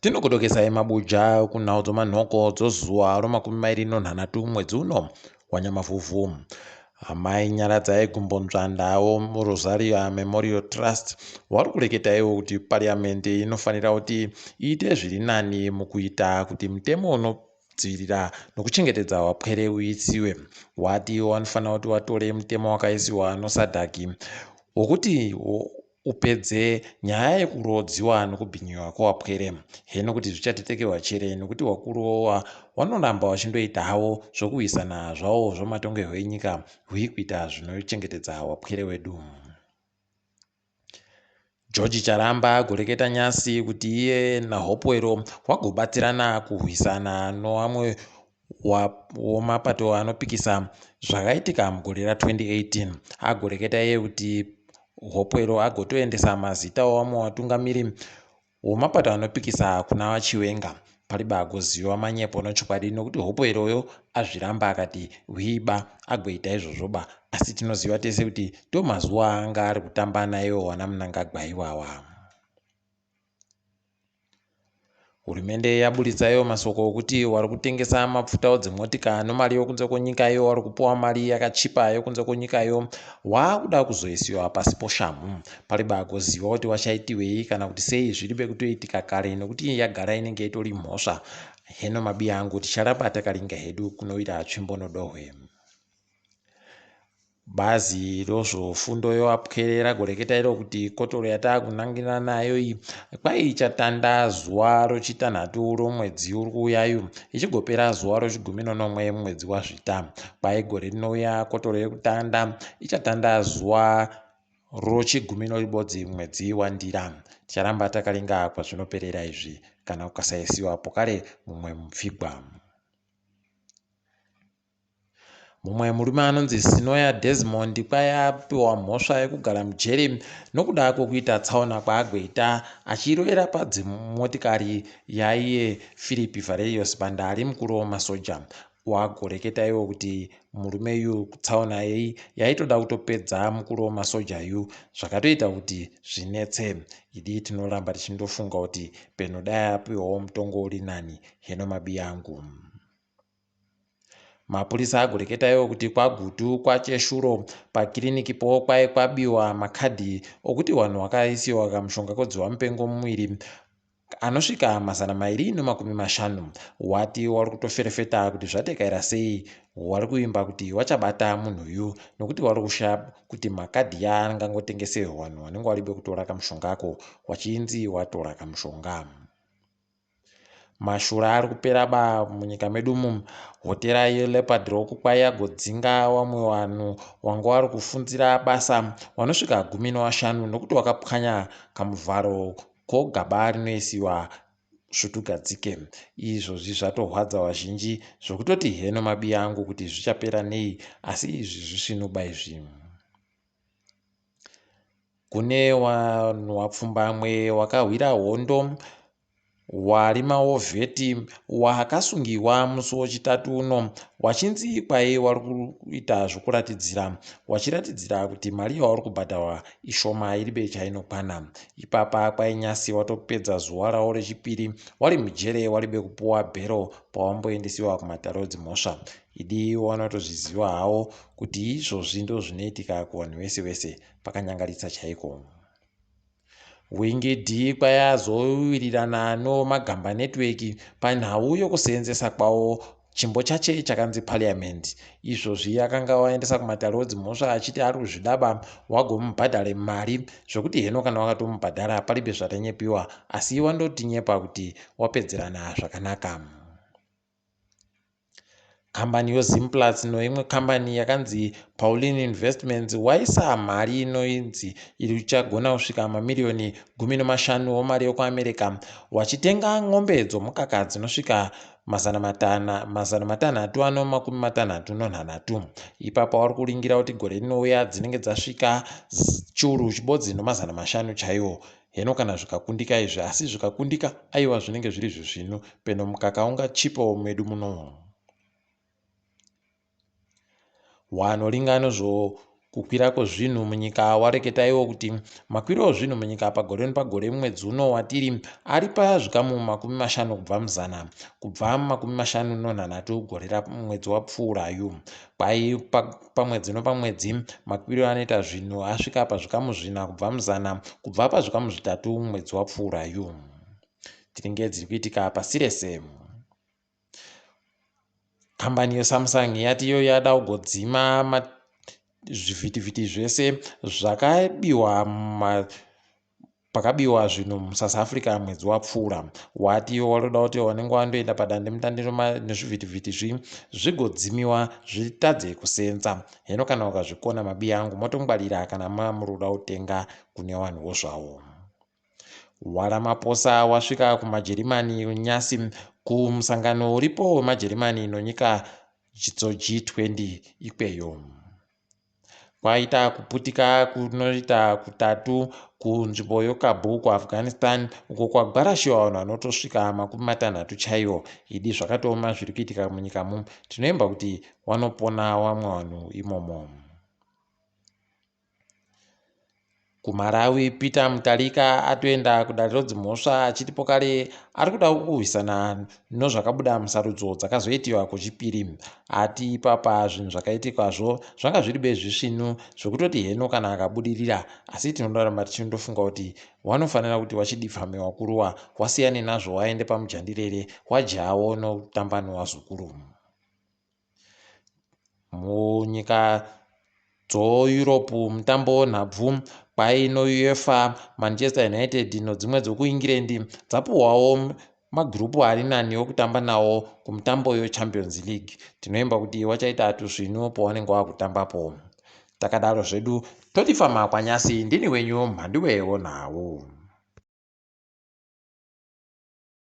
Tinokudokesa mabuja kunhau dzomanhoko dzozuva ro26 mwedzi uno waNyamavhuvhu. Amai Nyaradza Egumbo-nzvandawo Rosaria Memorial Trust vari kureketa iwo kuti parliamendi inofanira kuti iite zviri nani mukuita kuti mutemo unodzivirira nokuchengetedza wapwere uitsiwe. Wati wanofanira kuti watore mutemo wakaisiwa nosadhaki wokuti upedze nyaya yekurodziwa nokubhinyiwa kwewapwere. Heno kuti zvichatetekerwa chere nokuti wakuru vanoramba vachindoita havo zvokuisana zvavo zvomatongerwo enyika huikuita zvinochengetedza wapwere wedu. George Charamba agoreketa nyasi kuti iye naHopewell wagobatsirana kurwisana nowamwe womapato anopikisa zvakaitika mugore ra2018. Agoreketa iye kuti Hopewell agotoendesa mazita wamwe watungamiri womapato anopikisa kuna vachiwenga. Palibe agoziva manyepo nochokwadi nokuti Hopewell uyo azviramba akati hwiba agoita izvozvoba, asi tinoziva tese kuti tomazuva anga ari kutamba naiwo wanaMnangagwa iwawa. Hurumende yaburitsa iwo masoko okuti wari kutengesa mapfuta dzimotika nomari yokunze kwenyika iyo wari kupuwa mari yakachipa yokunze kwenyika iyo waakuda kuzoisiwa pasi poshamhu. Palibe agoziva kuti wachaitiwei kana kuti sei zviribe kutoitika kare nokuti yagara inenge itori mhosva. Heno mabiya angu ticharamba takaringa hedu kunoita tsvimbo nodohwe. Bazi rozvofundo yewapwere ragoreketa iro kuti kotoro yataakunangira nayo iyi kwai ichatanda zuva rochitanhatu romwedzi uri kuuyayu ichigopera zuva ro19 mwedzi waZvita. Kwai gore rinouya kotoro yekutanda ichatanda zuva ro19 mwedzi waNdira. Ticharamba takaringa kwazvinoperera izvi kana kukasaisiwapo kare mumwe mupfigwa. Mumwe murume anonzi Hedzinoyi Desmond kwai apiwa mhosva yekugara mujere nokuda kwokuita tsaona kwaagoita achirovera padzimotikari yaiye Philip Valerius Banda ari mukuru wemasoja. Wagoreketa iwo kuti murume uyu tsaona iyi yaitoda kutopedza mukuru wemasoja yu zvakatoita kuti zvinetse. Idi tinoramba tichindofunga kuti peno dai apiwawo mutongo uri nani. Heno mabiya angu. Mapurisa agoreketa iwo kuti kwaGutu kwaCheshuro pakirinikipo kwai kwabiwa makadhi okuti vanhu vakaisiwa kamushonga kodziwa mupengo mumwiri anosvika 250. Wati wari kutoferefeta kuti zvatekaira sei wari kuimba kuti wachabata munhu uyu nokuti wari kushaya kuti makadhi yaangangotengeserwa vanhu vanenge varibe kutora kamushongako wachinzi watora kamushonga. Mashura ari kupera munyika medu umu. Hotera yeLeopard Rock kwai yagodzinga vamwe vanhu wanga vari kufunzira basa vanosvika 15 nokuti wakapwanya kamuvharo kogaba rinoisiwa svutugadzike. Izvozvi zvatorwadza vazhinji zvokutoti heno mabiya angu kuti zvichapera nei, asi izvi zvisvinuba izvi. Kune vanhu vapfumbamwe wakahwira hondo wari maovheti wakasungiwa musi wechitatu uno wachinzi kwai wari kuita zvokuratidzira wachiratidzira kuti mari yavari kubhadharwa ishoma iribe chainokwana. Ipapa kwai nyasi watopedza zuva ravo rechipiri wari mujere waribe kupuwa bhero pawamboendesiwa kumatare dzimhosva. Idi wanotozviziva havo kuti izvozvi ndo zvinoitika kuvanhu vese vese pakanyangaritsa chaiko. Wingi D kwai azowirirana noMagamba Network panhau yokuseenzesa kwawo chimbo chache chakanzi parliament. Izvozvi akanga waendesa kumatare dzimhosva achiti ari kuzvidaba wagomubhadhare mari zvokuti heno kana wakatomubhadhara paribe zvatanyepiwa, asi wandotinyepa kuti wapedzerana zvakanaka. Kambani yoZimplats noimwe kambani yakanzi Pauline Investments waisa mari inoinzi irichagona kusvika mamiliyoni 15 womari yokuAmerica wachitenga ng'ombe dzomukaka dzinosvika 666. Ipapa wari kuringira kuti gore rinouya dzinenge dzasvika chiuru chibodzi no500 chaiwo. Heno kana zvikakundika izvi, asi zvikakundika aiwa zvinenge zviri zvezvino peno mukaka ungachipawo medu muno. Wanoringa kukwira kwezvinhu munyika wareketaiwo kuti makwiro ezvinhu munyika pagore nepagore mumwedzi uno watiri ari pazvikamu 50 kubva muzana kubva 56 gore ramwedzi wapfuurayu. Kwai pamwedzi nepamwedzi makwiro anoita zvinhu asvika pazvikamu 4 kubva muzana kubva pazvikamu 3 mumwedzi wapfuurayu. Tinenge dziri kuitika pasi rese. Kambani yeSamsung yati iyo yada kugodzima zvivhitivhiti zvese zvakabiwa pakabiwa zvinhu muSouth Africa mwedzi wapfuura. Wati waloda kuti wanenge wandoenda padandemutande nezvivhitivhiti zvigodzimiwa zvitadze kusenza. Hino kana ukazvikona mabi angu motongwarira kana muroda kutenga kune vanhuwo zvavo. Waramaposa wasvika kumaJerimani nyasi kumusangano uripo wemaJerimani inonyika G20 ikweyo. Kwaita kuputika kunoita kutatu kunzvimbo yeKabul kuAfghanistan uko kwagwarashiwa vanhu vanotosvika 60 chaiwo. Idi zvakatoma zviri kuitika munyika tinoemba kuti wanopona wamwe vanhu imomo. KuMarawi Peter Mutharika atoenda kudanho dzimhosva achitipo kare ari kuda kurwisana nezvakabuda musarudzo dzakazoitiwa kuchipiri. Ati ipapa zvinhu zvakaitikazvo zvanga zviri bezvisvinu zvekutoti heno kana akabudirira, asi tinoda tichindofunga kuti wanofanira kuti wachidifamiwa kuruwa wasiyane nazvo waende pamujandirere wajawo nokutamba nevazukuru. Munyika dzoEurope mutambo nhabvu kwaino UEFA, Manchester United nedzimwe dzokuEngland dzapuhwawo magrupu ari nani okutamba nawo kumutambo weChampions League. Tinoemba kuti wachaita tuzvinu pawanenge wakutambapo. Takadaro zvedu totifama kwanyasi. Ndini wenyu Mhanduwe WeNhau.